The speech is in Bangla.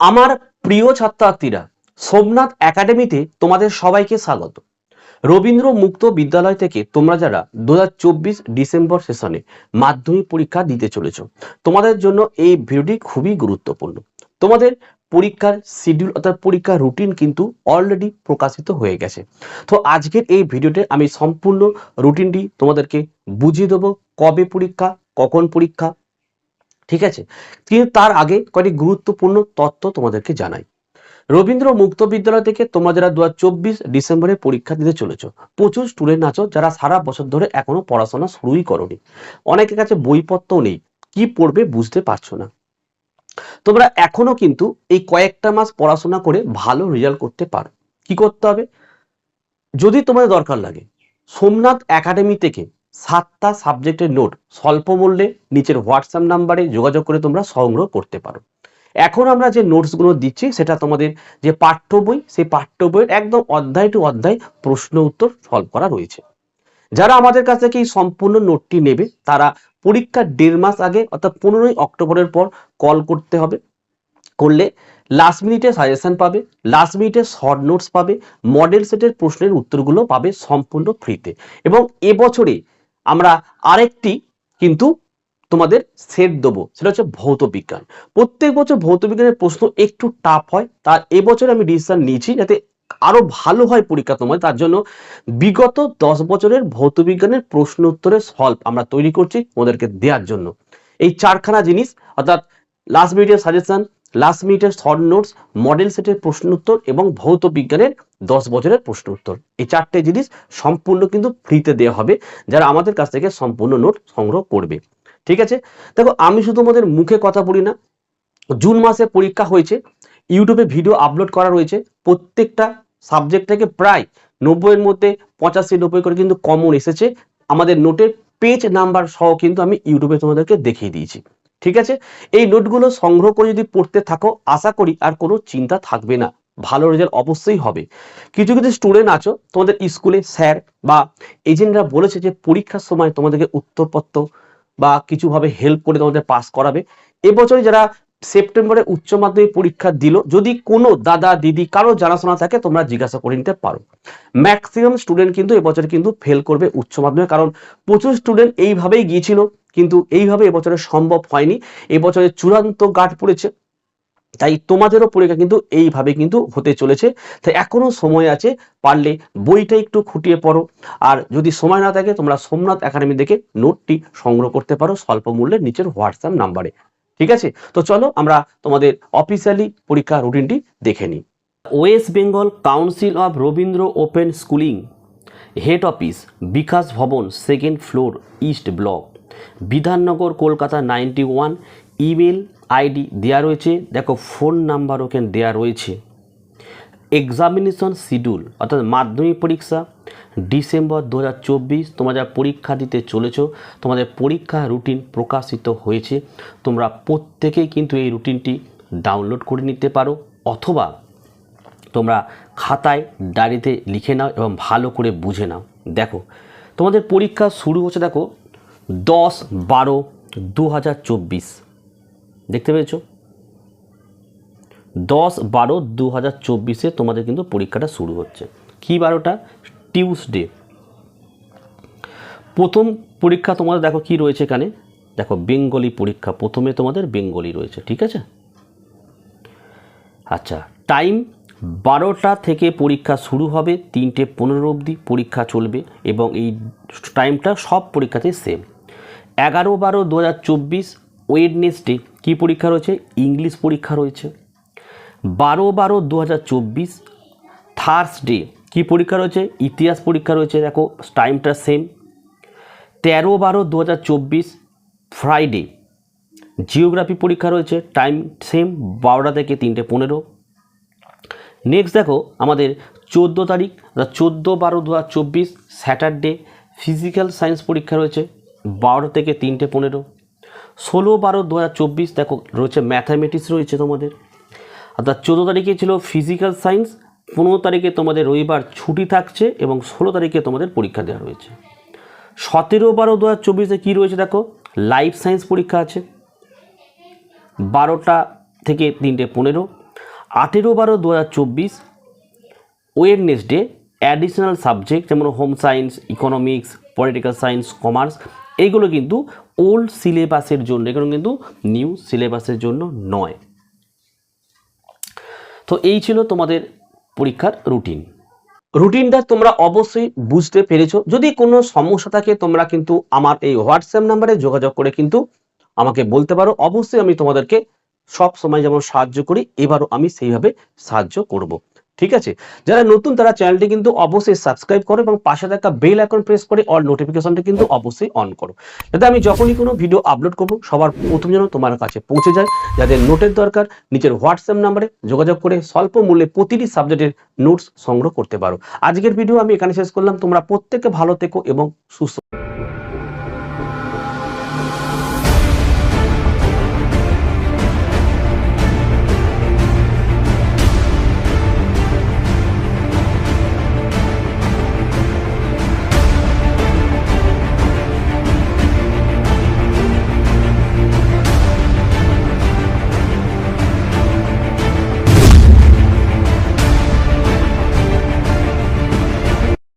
আমার প্রিয় ছাত্রছাত্রীরা, সোমনাথ একাডেমিতে তোমাদের সবাইকে স্বাগত। রবীন্দ্র মুক্ত বিদ্যালয় থেকে তোমরা যারা 2024 ডিসেম্বর সেশনে মাধ্যমিক পরীক্ষা দিতে চলেছ, তোমাদের জন্য এই ভিডিওটি খুবই গুরুত্বপূর্ণ। তোমাদের পরীক্ষার শিডিউল অর্থাৎ পরীক্ষার রুটিন কিন্তু অলরেডি প্রকাশিত হয়ে গেছে। তো আজকের এই ভিডিওতে আমি সম্পূর্ণ রুটিনটি তোমাদেরকে বুঝিয়ে দেবো, কবে পরীক্ষা, কখন পরীক্ষা, ঠিক আছে। কিন্তু তার আগে কয়েকটি গুরুত্বপূর্ণ তথ্য তোমাদেরকে জানাই। রবীন্দ্র মুক্ত বিদ্যালয় থেকে তোমরা যারা 2024 ডিসেম্বরে পরীক্ষা দিতে চলেছো, প্রচুর স্টুডেন্ট আছো যারা সারা বছর ধরে এখনো পড়াশোনা শুরুই করোনি। অনেকের কাছে বইপত্রও নেই, কি পড়বে বুঝতে পারছো না। তোমরা এখনো কিন্তু এই কয়েকটা মাস পড়াশোনা করে ভালো রেজাল্ট করতে পারো। কি করতে হবে? যদি তোমাদের দরকার লাগে, সোমনাথ একাডেমি থেকে 7টা সাবজেক্টের নোট স্বল্প মূল্যে নিচের হোয়াটসঅ্যাপ নাম্বারে যোগাযোগ করে তোমরা সংগ্রহ করতে পারো। এখন আমরা যে নোটসগুলো দিচ্ছি সেটা তোমাদের যে পাঠ্য বই, সেই পাঠ্য বইয়ের একদম অধ্যায় টু অধ্যায় প্রশ্ন উত্তর সলভ করা রয়েছে। যারা আমাদের কাছ থেকে এই সম্পূর্ণ নোটটি নেবে তারা পরীক্ষার 1.5 মাস আগে অর্থাৎ 15ই অক্টোবরের পর কল করতে হবে। করলে লাস্ট মিনিটে সাজেশন পাবে, লাস্ট মিনিটে শর্ট নোটস পাবে, মডেল সেটের প্রশ্নের উত্তরগুলো পাবে সম্পূর্ণ ফ্রিতে। এবং এবছরে আমরা আরেকটি কিন্তু তোমাদের সেট দেবো, সেটা হচ্ছে ভৌত বিজ্ঞান। প্রত্যেক বছর ভৌত বিজ্ঞানের প্রশ্ন একটু টাফ হয়, তার এবছরে আমি ডিসিশন নিয়েছি যাতে আরো ভালো হয় পরীক্ষা তোমার, তার জন্য বিগত 10 বছরের ভৌত বিজ্ঞানের প্রশ্ন উত্তরের সলভ আমরা তৈরি করছি ওদেরকে দেওয়ার জন্য। এই 4খানা জিনিস অর্থাৎ লাস্ট মিনিটের সাজেশন, লাস্ট মিনিটের শর্ট নোটস, মডেল সেটের প্রশ্ন উত্তর এবং ভৌত বিজ্ঞানের 10 বছরের প্রশ্ন উত্তর, এই 4টে জিনিস সম্পূর্ণ কিন্তু ফ্রিতে দেওয়া হবে যারা আমাদের কাছ থেকে সম্পূর্ণ নোট সংগ্রহ করবে। ঠিক আছে, দেখো আমি শুধু আমাদের মুখে কথা বলি না। জুন মাসে পরীক্ষা হয়েছে, ইউটিউবে ভিডিও আপলোড করা রয়েছে, প্রত্যেকটা সাবজেক্ট থেকে প্রায় 90-এর মধ্যে 85-90 করে কিন্তু কমন এসেছে। আমাদের নোটের পেজ নাম্বার সহ কিন্তু আমি ইউটিউবে তোমাদেরকে দেখিয়ে দিয়েছি। ঠিক আছে, এই নোটগুলো সংগ্রহ করে যদি পড়তে থাকো, আশা করি আর কোনো চিন্তা থাকবে না, ভালো রেজাল্ট অবশ্যই হবে। কিছু কিছু স্টুডেন্ট আছো তোমাদের স্কুলে স্যার বা এজেন্টরা বলেছে যে পরীক্ষার সময় তোমাদেরকে উত্তরপত্র বা কিছুভাবে হেল্প করে তোমাদের পাস করাবে। এবছরে যারা সেপ্টেম্বরে উচ্চ মাধ্যমিক পরীক্ষা দিল, যদি কোনো দাদা দিদি কারো জানাশোনা থাকে তোমরা জিজ্ঞাসা করে নিতে পারো। ম্যাক্সিমাম স্টুডেন্ট কিন্তু এবছর কিন্তু ফেল করবে উচ্চ মাধ্যমিক, কারণ প্রচুর স্টুডেন্ট এইভাবেই গিয়েছিল, কিন্তু এইভাবে এবছরে সম্ভব হয়নি। এবছরে চূড়ান্ত গাঁট পড়েছে, তাই তোমাদেরও পরীক্ষা কিন্তু এইভাবে কিন্তু হতে চলেছে। তাই এখনো সময় আছে, পারলে বইটা একটু খুঁটিয়ে পড়ো। আর যদি সময় না থাকে তোমরা সোমনাথ একাডেমি থেকে নোটটি সংগ্রহ করতে পারো স্বল্প মূল্যের নিচের হোয়াটসঅ্যাপ নাম্বারে। ঠিক আছে, তো চলো আমরা তোমাদের অফিসিয়ালি পরীক্ষা রুটিনটি দেখে নিই। West Bengal council of Rabindra open schooling, head office Bikash Bhavan, 2nd floor, east block, Bidhannagar, Kolkata 91। Email ID দেওয়া রয়েছে, দেখো ফোন নাম্বার ওখানে দেওয়া রয়েছে। এক্সামিনেশন শিডিউল অর্থাৎ মাধ্যমিক পরীক্ষা ডিসেম্বর 2024, তোমরা যা পরীক্ষা দিতে চলেছ তোমাদের পরীক্ষা রুটিন প্রকাশিত হয়েছে। তোমরা প্রত্যেকেই কিন্তু এই রুটিনটি ডাউনলোড করে নিতে পারো, অথবা তোমরা খাতায় ডায়েরিতে লিখে নাও এবং ভালো করে বুঝে নাও। দেখো তোমাদের পরীক্ষা শুরু হচ্ছে, দেখো 10-12-2024, দেখতে পেয়েছো? 10-12-2024 তোমাদের কিন্তু পরীক্ষাটা শুরু হচ্ছে। কি বারোটা? টিউসডে। প্রথম পরীক্ষা তোমাদের দেখো কি রয়েছে এখানে, দেখো বেঙ্গলি পরীক্ষা, প্রথমে তোমাদের বেঙ্গলি রয়েছে। ঠিক আছে, আচ্ছা টাইম 12টা থেকে পরীক্ষা শুরু হবে, 3টে 15 অবধি পরীক্ষা চলবে এবং এই টাইমটা সব পরীক্ষাতেই সেম। 11-12-2024 ওয়েডনেসডে কী পরীক্ষা রয়েছে? ইংলিশ পরীক্ষা রয়েছে। 12-12-2024 থার্সডে কী পরীক্ষা রয়েছে? ইতিহাস পরীক্ষা রয়েছে, দেখো টাইমটা সেম। 13-12-2024 ফ্রাইডে জিওগ্রাফি পরীক্ষা রয়েছে, টাইম সেম 12টা থেকে 3টে 15। নেক্সট দেখো আমাদের 14 তারিখ 14-12-2024 স্যাটারডে ফিজিক্যাল সায়েন্স পরীক্ষা রয়েছে, 12টা থেকে 3টে 15। 16-12-2024 দেখো রয়েছে ম্যাথামেটিক্স রয়েছে তোমাদের, অর্থাৎ 14 তারিখে ছিল ফিজিক্যাল সায়েন্স, 15 তারিখে তোমাদের রবিবার ছুটি থাকছে এবং 16 তারিখে তোমাদের পরীক্ষা দেওয়া রয়েছে। 17-12-2024 কী রয়েছে দেখো, লাইফ সায়েন্স পরীক্ষা আছে, 12টা থেকে 3টে 15। 18/12/2024 ওয়েডনেসডে অ্যাডিশনাল সাবজেক্ট যেমন home science, economics, political science, commerce এইগুলো কিন্তু ওল্ড সিলেবাসের জন্য, এগুলো কিন্তু নিউ সিলেবাসের জন্য নয়। তো এই ছিল তোমাদের পরীক্ষার রুটিনটা তোমরা অবশ্যই বুঝতে পেরেছো। যদি কোনো সমস্যা থাকে তোমরা কিন্তু আমার এই হোয়াটসঅ্যাপ নাম্বারে যোগাযোগ করে কিন্তু আমাকে বলতে পারো। অবশ্যই আমি তোমাদেরকে সব সময় যেমন সাহায্য করি, এবারও আমি সেইভাবে সাহায্য করব। ঠিক আছে, যারা নতুন তারা চ্যানেলটি কিন্তু অবশ্যই সাবস্ক্রাইব করো এবং পাশে থাকা বেল আইকন প্রেস করে অল নোটিফিকেশনটা কিন্তু অবশ্যই অন করো, যাতে আমি যখনই কোনো ভিডিও আপলোড করব সবার প্রথম যেন তোমার কাছে পৌঁছে যায়। যাদের নোটের দরকার নিচের হোয়াটসঅ্যাপ নাম্বারে যোগাযোগ করে স্বল্প মূল্যে প্রতিটি সাবজেক্টের নোটস সংগ্রহ করতে পারো। আজকের ভিডিও আমি এখানে শেষ করলাম। তোমরা প্রত্যেকে ভালো থেকো এবং সুস্থ।